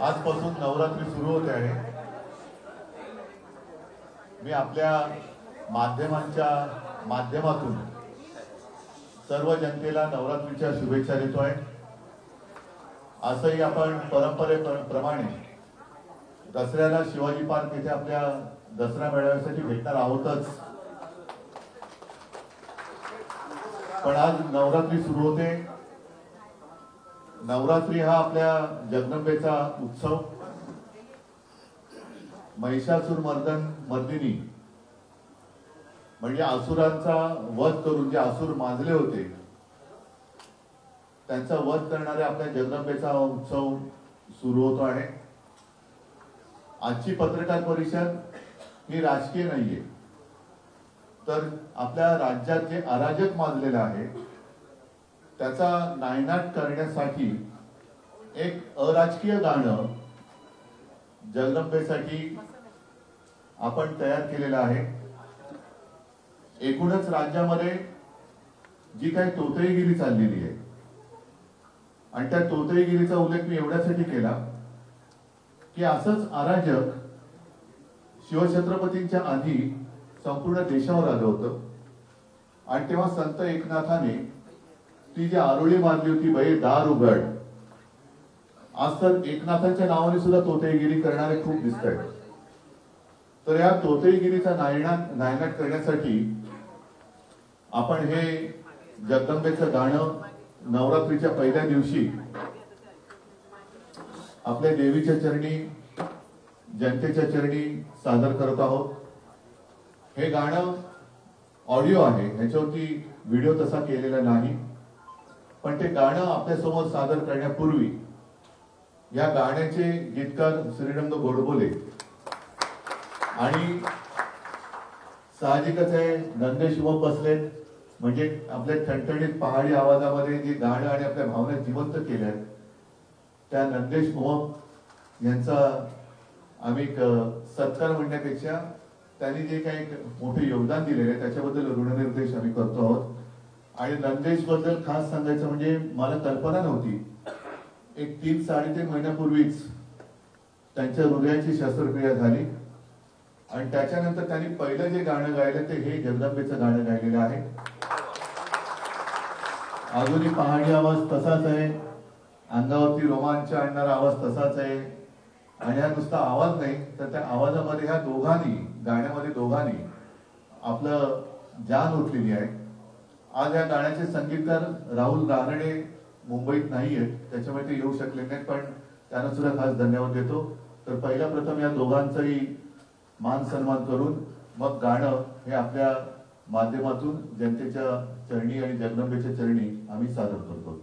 आजपासून नवरात्री सुरू होते आहे। मी आपल्या माध्यमांच्या माध्यमातून सर्व जनतेला नवरात्रीच्या शुभेच्छा देतोय। असंही आपण परंपरेप्रमाणे दसऱ्याला शिवाजी पार्क येथे आपल्या दसरा मेळाव्यासाठी भेटणार आहोतच, पण आज नवरात्री सुरू होते। नवरात्री हा आपल्या जगदंबेचा उत्सव। महिषासुर मर्दिनी म्हणजे असुरांचा वध करून जे असुर माजले होते त्यांचा वध करणाऱ्या आपल्या जगदंबेचा उत्सव सुरू होतो आहे। आजची पत्रकार परिषद ही राजकीय नाहीये, तर आपल्या राज्यात जे अराजक माजलेलं आहे त्याचा नायनाट करण्यासाठी एक अराजकीय गाणं जगदंबेसाठी आपण तयार केलेलं आहे। एकूणच राज्यामध्ये जी काही तोतईगिरी चाललेली आहे आणि त्या तोतईगिरीचा उल्लेख मी एवढ्यासाठी केला की असंच अराजक शिवछत्रपतींच्या आधी संपूर्ण देशावर आलं होतं आणि तेव्हा संत एकनाथाने ती जी आरोळी मारली होती, बाई दार उघड। आज तर एकनाथांच्या नावाने सुद्धा तोतईगिरी करणारे खूप दिसत आहेत। तर या तोतईगिरीचा नायनाट करण्यासाठी आपण हे जगदंबेचं गाणं नवरात्रीच्या पहिल्या दिवशी आपल्या देवीच्या चरणी, जनतेच्या चरणी सादर करत आहोत। हे गाणं ऑडिओ आहे, ह्याच्यावरती व्हिडिओ तसा केलेला नाही, पण ते गाणं आपल्या समोर सादर करण्यापूर्वी या गाण्याचे गीतकार श्रीरंग गोडबोले आणि साहजिकच आहे नंदेश उमप बसलेत, म्हणजे आपल्या ठणठणीत पहाडी आवाजामध्ये जे गाणं आणि आपल्या भावना जिवंत केल्या त्या नंदेश उमप यांचा आम्ही सत्कार म्हणण्यापेक्षा त्यांनी जे काही मोठे योगदान दिलेले आहे त्याच्याबद्दल ऋणनिर्देश आम्ही करतो आहोत। आणि नंदेश बद्दल खास सांगायचं म्हणजे मला कल्पना नव्हती, एक 3-3.5 महिन्यापूर्वीच त्यांच्या हृदयाची शस्त्रक्रिया झाली आणि त्याच्यानंतर त्यांनी पहिलं जे गाणं गायलं ते हे जगदंबेचं गाणं गायलेलं आहे। अजूनही पहाडी आवाज तसाच आहे, अंगावरती रोमांच आणणारा आवाज तसाच आहे आणि हा नुसता आवाज नाही तर त्या आवाजामध्ये ह्या गाण्यामध्ये दोघांनी आपलं जान ओतलेली आहे। आज या गाण्याचे संगीतकार राहुल रानडे मुंबईत नाही आहेत, त्याच्यामुळे ते येऊ शकले नाहीत, पण त्यांना सुद्धा खास धन्यवाद देतो। तर पहिला प्रथम या दोघांचाही मान सन्मान करून मग गाणं हे आपल्या माध्यमातून जनतेच्या चरणी आणि जगदंबेच्या चरणी आम्ही सादर करतो।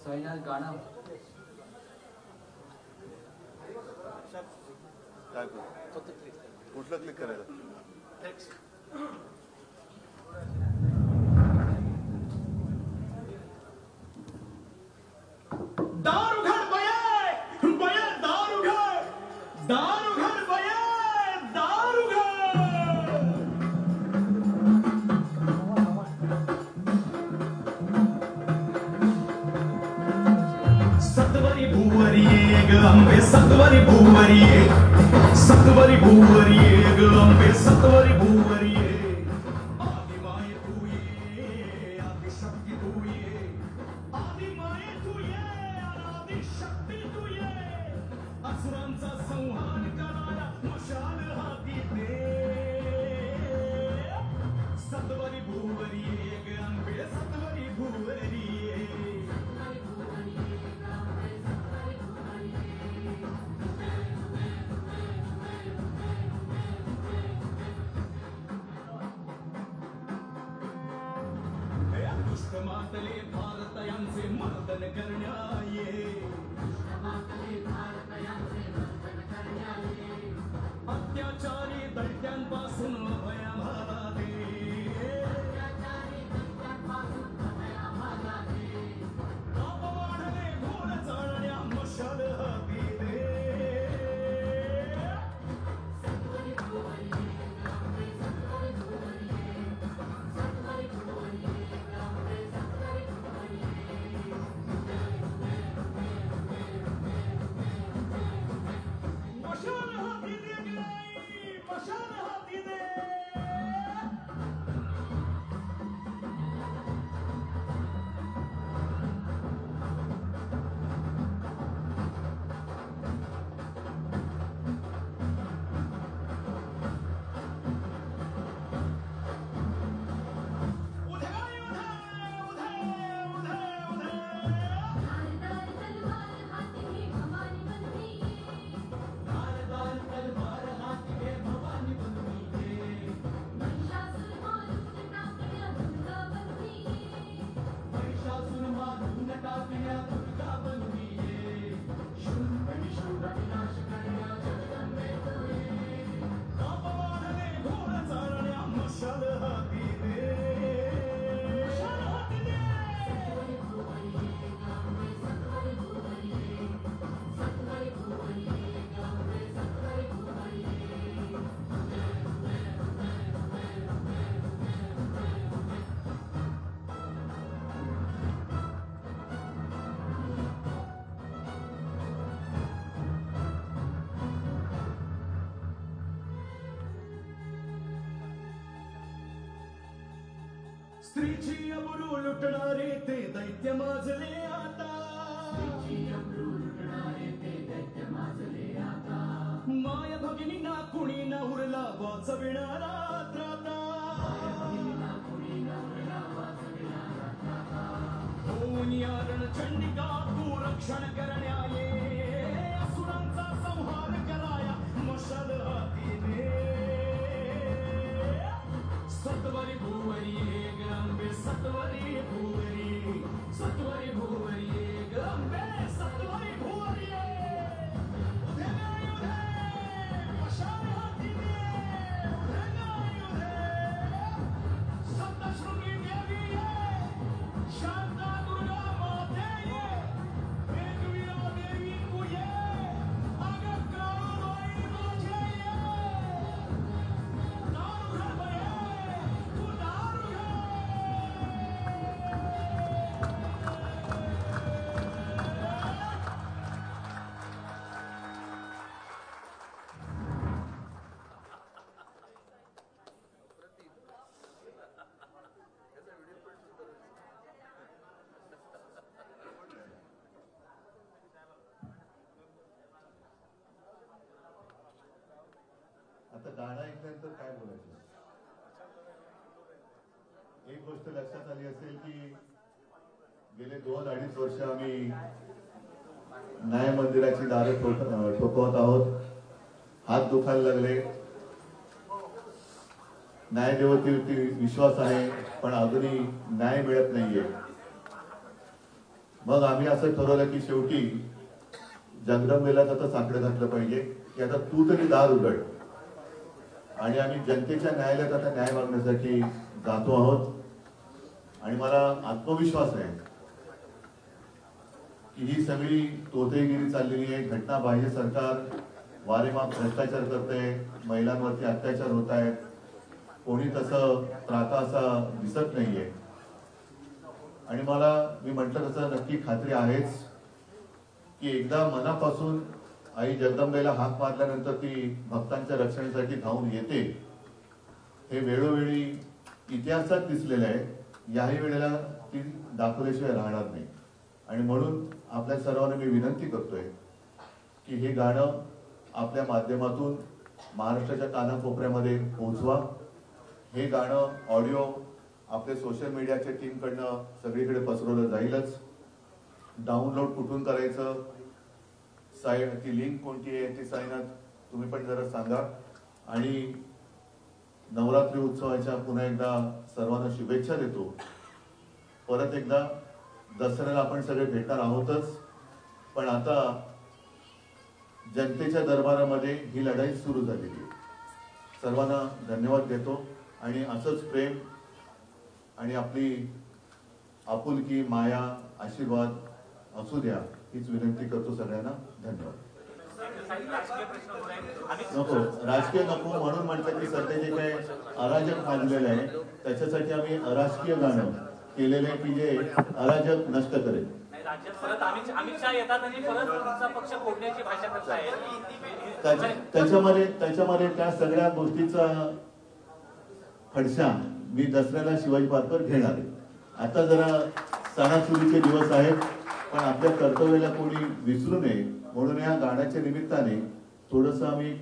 साईनाथ गाणं काय कुठलं क्लिक करायचं? अंबे सत्वरी भूवरी ग अंबे सत्वरी भूवरी आदि माये तू ये आदि शक्ती तू ये आदि माये तू ये आदि शक्ती तू ये असुरांचा संहार कराया मशाल हाती दे सत्वरी भूवरी अंबे सत्वरी भूवरी मातले भारतयांचे मर्दन करण्याये अत्याचारी दैत्यांपासून भयाभाला दे ताप वाढले घोर चालण्या मशाल हाती दे स्त्रीची अब्रू लुटणारे ते दैत्य माजले आता माय भगिनींना कुणी ना उरला वाचविणारा त्राता होऊन यारण चंडिका तू रक्षण करण्याये असुरांचा संहार कराया मशाल हाती दे सत्वरी भूवरी गंबे सत्वरी भूवरी सत्वरी भूवरी गंबे सत्वरी भूवरी उधे नाही उधे मशाल हाती दे उधे नाही उधे सप्तशृंगी देवी ये शांता दुर्गा माते ये वेगवीरा देवी तू ये अगं काळूबाई माझे ये दारू घाल आता गाणं ऐकल्यानंतर काय बोलायचं. एक गोष्ट लक्षात आली असेल की गेले 2-2.5 वर्ष आम्ही न्याय मंदिराची दारं ठोकवत आहोत. हात दुखायला लागले. न्यायदेवतेवरती विश्वास आहे पण अजूनही न्याय मिळत नाहीये. मग आम्ही असं ठरवलं की शेवटी जगदंबेला तर साकडं घातलं पाहिजे की आता तू तरी दार उघड. आणि आम्ही जनतेच्या न्यायालयात आता न्याय मागण्यासाठी जातो आहोत. आणि मला आत्मविश्वास आहे की ही सगळी तोतेगिरी चाललेली आहे. घटनाबाह्य सरकार वारेमाप भ्रष्टाचार करते, महिलांवरती अत्याचार होत आहेत. कोणी तसं त्राता असा दिसत नाहीये. आणि मी म्हटलं तसं नक्की खात्री आहेच की एकदा मनापासून आई जगदंबेला हाक मारल्यानंतर ती भक्तांच्या रक्षणासाठी धावून येते हे वेळोवेळी इतिहासात दिसलेलं आहे, याही वेळेला ती दाखवल्याशिवाय राहणार नाही. आणि म्हणून आपल्या सर्वांना मी विनंती करतोय की हे गाणं आपल्या माध्यमातून महाराष्ट्राच्या कानाकोपऱ्यामध्ये पोहोचवा. हे गाणं ऑडिओ आपले सोशल मीडियाच्या टीमकडनं सगळीकडे पसरवलं जाईलच. डाउनलोड कुठून करायचं, ती लिंक कोणती आहे ती साईनाथ तुम्ही पण जरा सांगा. आणि नवरात्री उत्सवाच्या पुन्हा एकदा सर्वांना शुभेच्छा देतो. परत एकदा दसऱ्याला आपण सगळे भेटणार आहोतच, पण आता जनतेच्या दरबारामध्ये ही लढाई सुरू झालेली आहे. सर्वांना धन्यवाद देतो आणि असंच प्रेम आणि आपली आपुलकी, माया, आशीर्वाद असू द्या हीच विनंती करतो सगळ्यांना. धन्यवाद. नको राजकीय नको म्हणून म्हटलं की सध्या जे काही अराजक माजलेलं आहे त्याच्यासाठी आम्ही अराजकीय गाणं केलेलं आहे की जे अराजक नष्ट करेल. त्याच्यामध्ये त्या सगळ्या गोष्टीचा फडशा मी दसऱ्याला शिवाजी पार्कवर घेणार आहे. आता जरा सणासुदीचे दिवस आहेत, पण आपल्या कर्तव्याला कोणी विसरू नये म्हणून या गाण्याच्या निमित्ताने थोडस आम्ही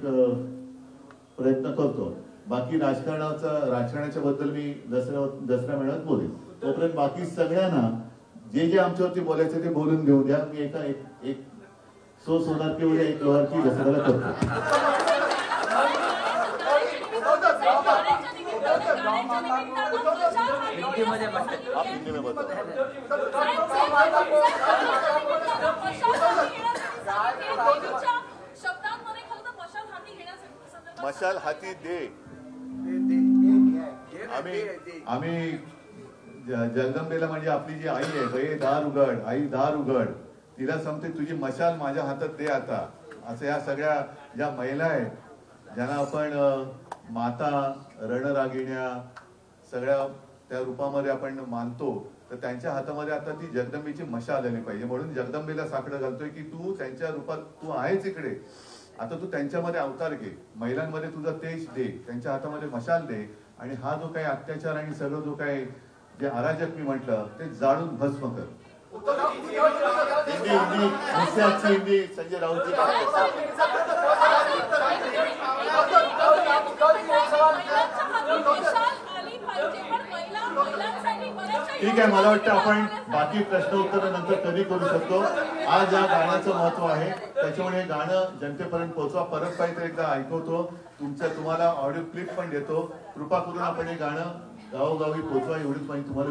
प्रयत्न करतो. बाकी राजकारणाच्या बद्दल मी दसऱ्या मेळाव्यात बोलेन. तोपर्यंत बाकी सगळ्यांना जे जे आमच्यावरती बोलायचं ते बोलून घेऊ द्या. मी एक सोनार की वगैरे एक लोहार की दसऱ्याला करतो. मशाल हाती दे. आम्ही जगदंबेला म्हणजे आपली जी आई आहे, दार उघड आई, दार उघड, तिला सांगते तुझी मशाल माझ्या हातात दे आता. असं या सगळ्या ज्या महिला आहेत ज्यांना आपण माता, रणरागिण्या सगळ्या त्या रूपामध्ये आपण मानतो, तर त्यांच्या हातामध्ये आता ती जगदंबेची मशाल आली पाहिजे. म्हणून जगदंबेला साकडं घालतोय की तू त्यांच्या रूपात तू आहेच इकडे, आता तू त्यांच्यामध्ये अवतार घे, महिलांमध्ये तुझा तेज दे, त्यांच्या हातामध्ये मशाल दे आणि हा जो काही अत्याचार आणि सगळं जो काही जे अराजक मी म्हटलं ते जाळून भस्म कर. हिंदी संजय राऊत ठीक आहे. मला वाटतं आपण बाकी प्रश्न उत्तर नंतर कधी करू शकतो. आज या गाण्याचं महत्व आहे, त्याच्यामुळे हे गाणं जनतेपर्यंत पोहोचवा. परत पाहिजे एकदा ऐकवतो, तुम्हाला ऑडिओ क्लिप पण देतो. कृपा करून आपण हे गाणं गावोगावी पोहोचवा एवढीच माहिती तुम्हाला.